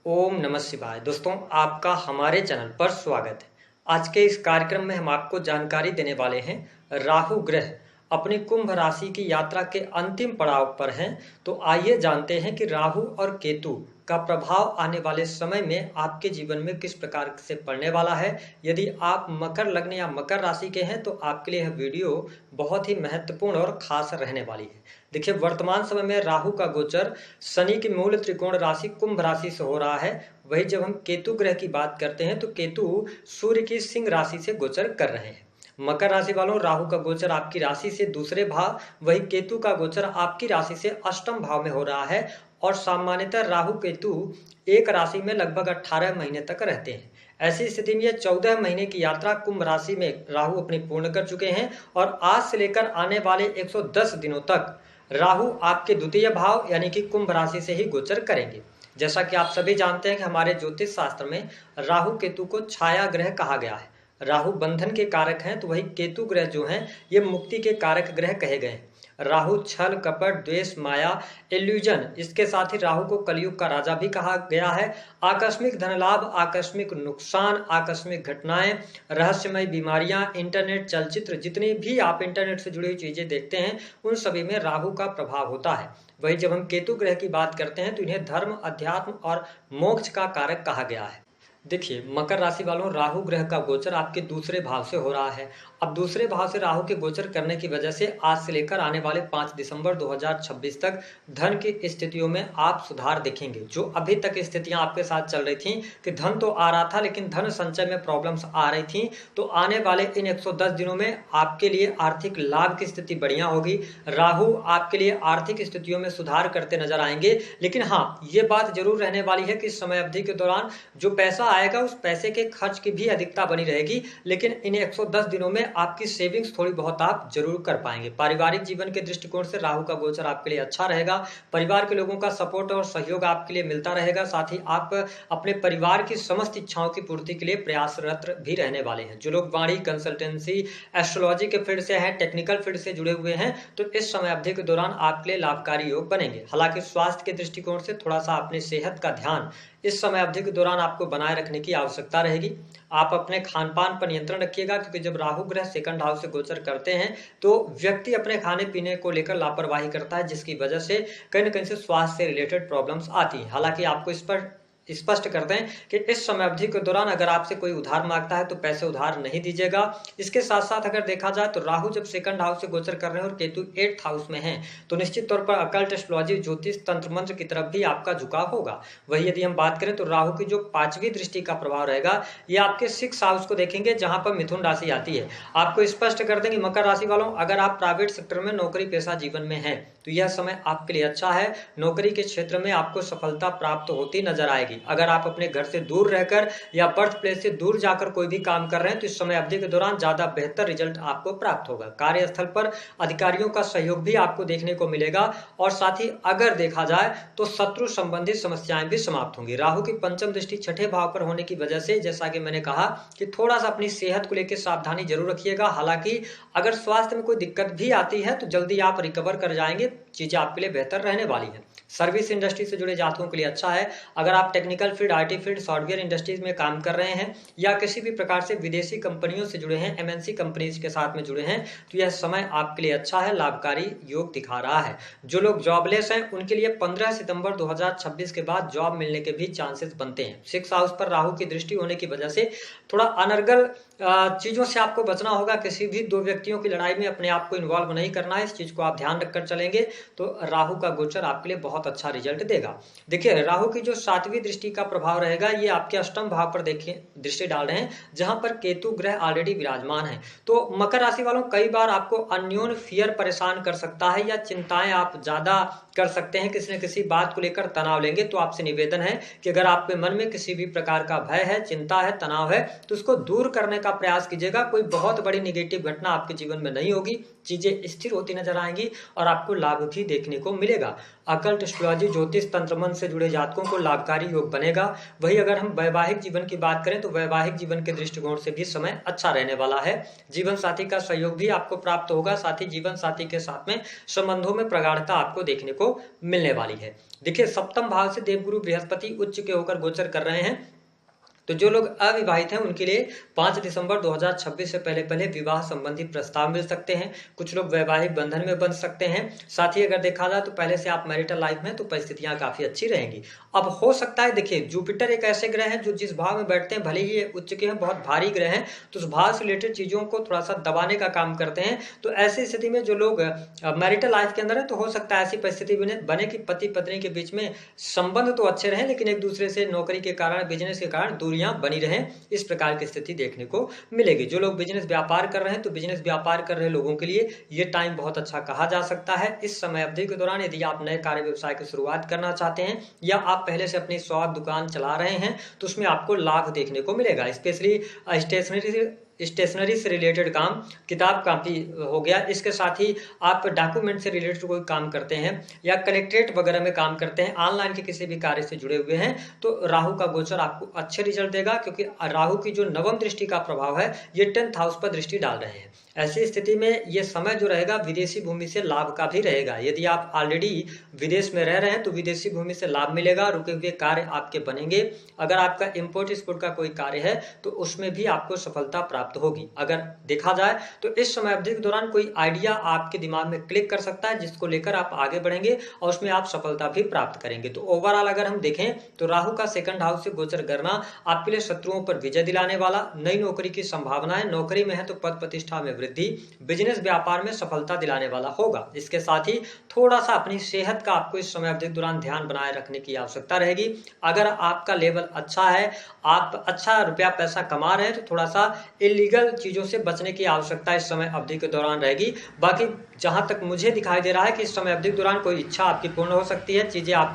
ओम नमः शिवाय। दोस्तों, आपका हमारे चैनल पर स्वागत है। आज के इस कार्यक्रम में हम आपको जानकारी देने वाले हैं। राहु ग्रह अपनी कुंभ राशि की यात्रा के अंतिम पड़ाव पर हैं। तो आइए जानते हैं कि राहु और केतु का प्रभाव आने वाले समय में आपके जीवन में किस प्रकार से पड़ने वाला है। यदि आप मकर लग्न या मकर राशि के हैं तो आपके लिए यह वीडियो बहुत ही महत्वपूर्ण और खास रहने वाली है। देखिए, वर्तमान समय में राहु का गोचर शनि की मूल त्रिकोण राशि कुंभ राशि से हो रहा है। वही जब हम केतु ग्रह की बात करते हैं तो केतु सूर्य की सिंह राशि से गोचर कर रहे हैं। मकर राशि वालों, राहु का गोचर आपकी राशि से दूसरे भाव, वही केतु का गोचर आपकी राशि से अष्टम भाव में हो रहा है। और सामान्यतः राहु केतु एक राशि में लगभग 18 महीने तक रहते हैं। ऐसी स्थिति में यह 14 महीने की यात्रा कुंभ राशि में राहु अपनी पूर्ण कर चुके हैं और आज से लेकर आने वाले 110 दिनों तक राहु आपके द्वितीय भाव यानी कि कुंभ राशि से ही गोचर करेंगे। जैसा कि आप सभी जानते हैं कि हमारे ज्योतिष शास्त्र में राहु केतु को छाया ग्रह कहा गया है। राहु बंधन के कारक हैं, तो वही केतु ग्रह जो हैं ये मुक्ति के कारक ग्रह कहे गए हैं। राहु छल कपट द्वेष माया इल्यूजन, इसके साथ ही राहु को कलयुग का राजा भी कहा गया है। आकस्मिक धन लाभ, आकस्मिक नुकसान, आकस्मिक घटनाएं, रहस्यमय बीमारियां, इंटरनेट, चलचित्र, जितनी भी आप इंटरनेट से जुड़ी हुई चीजें देखते हैं उन सभी में राहु का प्रभाव होता है। वही जब हम केतु ग्रह की बात करते हैं तो इन्हें धर्म, अध्यात्म और मोक्ष का कारक कहा गया है। देखिए, मकर राशि वालों, राहु ग्रह का गोचर आपके दूसरे भाव से हो रहा है। अब दूसरे भाव से राहु के गोचर करने की वजह से आज से लेकर आने वाले 5 दिसंबर 2026 तक धन की स्थितियों में आप सुधार देखेंगे। जो अभी तक स्थितियां आपके साथ चल रही थी कि धन तो आ रहा था लेकिन धन संचय में प्रॉब्लम्स आ रही थी, तो आने वाले इन 110 दिनों में आपके लिए आर्थिक लाभ की स्थिति बढ़िया होगी। राहु आपके लिए आर्थिक स्थितियों में सुधार करते नजर आएंगे। लेकिन हाँ, ये बात जरूर रहने वाली है कि इस समय अवधि के दौरान जो पैसा आएगा उस पैसे के खर्च की भी अधिकता बनी रहेगी। लेकिन इन 110 दिनों में आपकी सेविंग्स थोड़ी बहुत आप जरूर कर पाएंगे। पारिवारिक जीवन के दृष्टिकोण से राहु का गोचर आपके लिए अच्छा रहेगा। परिवार के लोगों का सपोर्ट और सहयोग आपके लिए मिलता रहेगा। साथ ही आप अपने परिवार की समस्त इच्छाओं की पूर्ति के लिए प्रयासरत भी रहने वाले हैं। जो लोग वाणी, कंसल्टेंसी, एस्ट्रोलॉजी के फील्ड से हैं, टेक्निकल फील्ड से जुड़े हुए हैं, तो इस समय अवधि के दौरान आपके लिए लाभकारी योग बनेंगे। हालांकि स्वास्थ्य के दृष्टिकोण से थोड़ा सा अपने सेहत का ध्यान इस समय अवधि के दौरान आपको बनाए रखने की आवश्यकता रहेगी। आप अपने खान पान पर नियंत्रण रखिएगा, क्योंकि जब राहु ग्रह सेकंड हाउस से गोचर करते हैं तो व्यक्ति अपने खाने पीने को लेकर लापरवाही करता है, जिसकी वजह से कहीं न कहीं से स्वास्थ्य से रिलेटेड प्रॉब्लम्स आती हैं। हालांकि आपको इस पर स्पष्ट कर दें कि इस समय अवधि के दौरान अगर आपसे कोई उधार मांगता है तो पैसे उधार नहीं दीजिएगा। इसके साथ साथ अगर देखा जाए तो राहु जब सेकंड हाउस से गोचर कर रहे हैं और केतु 8th हाउस में हैं, तो निश्चित तौर पर अकल्ट, एस्ट्रोलॉजी, ज्योतिष, तंत्र मंत्र की तरफ भी आपका झुकाव होगा। वही यदि हम बात करें तो राहु की जो 5वीं दृष्टि का प्रभाव रहेगा ये आपके 6th हाउस को देखेंगे, जहां पर मिथुन राशि आती है। आपको स्पष्ट कर देंगे मकर राशि वालों, अगर आप प्राइवेट सेक्टर में नौकरी पेशा जीवन में हैं तो यह समय आपके लिए अच्छा है। नौकरी के क्षेत्र में आपको सफलता प्राप्त होती नजर आएगी। अगर आप अपने घर से दूर रहकर या बर्थ प्लेस से दूर जाकर कोई भी काम कर रहे हैं तो इस समय अवधि के दौरान ज्यादा बेहतर रिजल्ट आपको प्राप्त होगा। कार्यस्थल पर अधिकारियों का सहयोग भी आपको देखने को मिलेगा और साथ ही अगर देखा जाए तो शत्रु संबंधित समस्याएं भी समाप्त होंगी। राहु की पंचम दृष्टि 6ठे भाव पर होने की वजह से जैसा कि मैंने कहा कि थोड़ा सा अपनी सेहत को लेकर सावधानी जरूर रखिएगा। हालांकि अगर स्वास्थ्य में कोई दिक्कत भी आती है तो जल्दी आप रिकवर कर जाएंगे, चीजें आपके लिए बेहतर रहने वाली है। सर्विस इंडस्ट्री से जुड़े जातकों के लिए अच्छा है। अगर आप technical field, IT field, software industries में काम कर रहे हैं या किसी भी प्रकार से विदेशी कंपनियों से जुड़े हैं, एमएनसी कंपनीज के साथ में जुड़े हैं, तो यह समय आपके लिए अच्छा है, लाभकारी योग दिखा रहा है। जो लोग जॉबलेस हैं उनके लिए 15 सितंबर 2026 के बाद जॉब मिलने के भी चांसेस बनते हैं। 6th हाउस पर राहु की दृष्टि होने की वजह से थोड़ा अनर्गल चीजों से आपको बचना होगा। किसी भी दो व्यक्तियों की लड़ाई में अपने आप को इन्वॉल्व नहीं करना है, इस चीज को आप ध्यान रखकर चलेंगे तो राहु का गोचर आपके लिए बहुत अच्छा रिजल्ट देगा। देखिए, राहु की जो 7वीं दृष्टि का प्रभाव रहेगा ये आपके अष्टम भाव पर देखिए दृष्टि डाल रहे हैं, जहां पर केतु ग्रह ऑलरेडी विराजमान है। तो मकर राशि वालों, कई बार आपको अन्योन फियर परेशान कर सकता है या चिंताएं आप ज्यादा कर सकते हैं, किसी न किसी बात को लेकर तनाव लेंगे। तो आपसे निवेदन है कि अगर आपके मन में किसी भी प्रकार का भय है, चिंता है, तनाव है, तो उसको दूर करने का प्रयास कीजिएगा। कोई बहुत बड़ी निगेटिव घटना आपके जीवन में नहीं होगी, चीजें स्थिर होती नजर आएंगी और आपको लाभ भी देखने को मिलेगा। अकल्ट, एस्ट्रोलॉजी, ज्योतिष, तंत्र मंत्र से जुड़े जातकों को लाभकारी योग बनेगा। वही अगर हम वैवाहिक जीवन की बात करें तो वैवाहिक जीवन के दृष्टिकोण से भी समय अच्छा रहने वाला है। जीवन साथी का सहयोग भी आपको प्राप्त होगा, साथ ही जीवन साथी के साथ में संबंधों में प्रगाढ़ता आपको देखने को मिलने वाली है। देखिए, सप्तम भाव से देवगुरु बृहस्पति उच्च के होकर गोचर कर रहे हैं, तो जो लोग अविवाहित हैं उनके लिए 5 दिसंबर 2026 से पहले पहले विवाह संबंधी प्रस्ताव मिल सकते हैं। कुछ लोग वैवाहिक बंधन में बंध सकते हैं। साथ ही अगर देखा जाए तो पहले से आप मैरिटल लाइफ में, तो परिस्थितियां काफी अच्छी रहेंगी। अब हो सकता है, देखिए जुपिटर एक ऐसे ग्रह हैं जो जिस भाव में बैठते हैं, भले ही ये उच्च के हैं, बहुत भारी ग्रह हैं, तो उस भाव से रिलेटेड चीजों को थोड़ा सा दबाने का काम करते हैं। तो ऐसी स्थिति में जो लोग मैरिटल लाइफ के अंदर है, तो हो सकता है ऐसी परिस्थिति बने कि पति पत्नी के बीच में संबंध तो अच्छे रहें, लेकिन एक दूसरे से नौकरी के कारण, बिजनेस के कारण दूरियां बनी रहें। इस प्रकार की स्थिति देखने को मिलेगी। जो लोग बिजनेस व्यापार कर रहे हैं, तो बिजनेस व्यापार कर रहे लोगों के लिए ये टाइम बहुत अच्छा कहा जा सकता है। इस समय अवधि के दौरान यदि आप नए कार्य व्यवसाय की शुरुआत करना चाहते हैं या आप पहले से अपनी शॉप दुकान चला रहे हैं, तो उसमें आपको लाभ देखने को मिलेगा। स्पेशली स्टेशनरी से रिलेटेड काम, किताब कापी हो गया, इसके साथ ही आप डॉक्यूमेंट से रिलेटेड कोई काम करते हैं या कलेक्ट्रेट वगैरह में काम करते हैं, ऑनलाइन के किसी भी कार्य से जुड़े हुए हैं, तो राहु का गोचर आपको अच्छे रिजल्ट देगा, क्योंकि राहु की जो नवम दृष्टि का प्रभाव है, ये 10th हाउस पर दृष्टि डाल रहे हैं। ऐसी स्थिति में ये समय जो रहेगा विदेशी भूमि से लाभ का भी रहेगा। यदि आप ऑलरेडी विदेश में रह रहे हैं तो विदेशी भूमि से लाभ मिलेगा, रुके हुए कार्य आपके बनेंगे। अगर आपका इंपोर्ट एक्सपोर्ट का कोई कार्य है तो उसमें भी आपको सफलता प्राप्त होगी। अगर देखा जाए तो इस समय अवधि के दौरान कोई आइडिया आपके दिमाग में क्लिक कर सकता है, जिसको लेकर आप आगे बढ़ेंगे और उसमें आप सफलता भी प्राप्त करेंगे। तो ओवरऑल अगर हम देखें तो राहु का 2nd हाउस से गोचर करना आपके लिए शत्रुओं पर विजय दिलाने वाला, नई नौकरी की संभावना है, नौकरी में है तो पद प्रतिष्ठा में वृद्धि, बिजनेस व्यापार में सफलता दिलाने वाला होगा। इसके साथ ही थोड़ा सा अपनी सेहत का आपको इस समय अवधि के दौरान ध्यान बनाए रखने की आवश्यकता रहेगी। अगर आपका लेवल अच्छा है, आप अच्छा रुपया पैसा कमा रहे हैं, तो थोड़ा सा इलीगल चीजों से बचने की आवश्यकता इस समय अवधि के दौरान रहेगी। बाकी जहां तक मुझे दिखाई दे रहा है कि इस समय अवधि के दौरान कोई इच्छा आपकी पूर्ण हो सकती है, चीजें आपके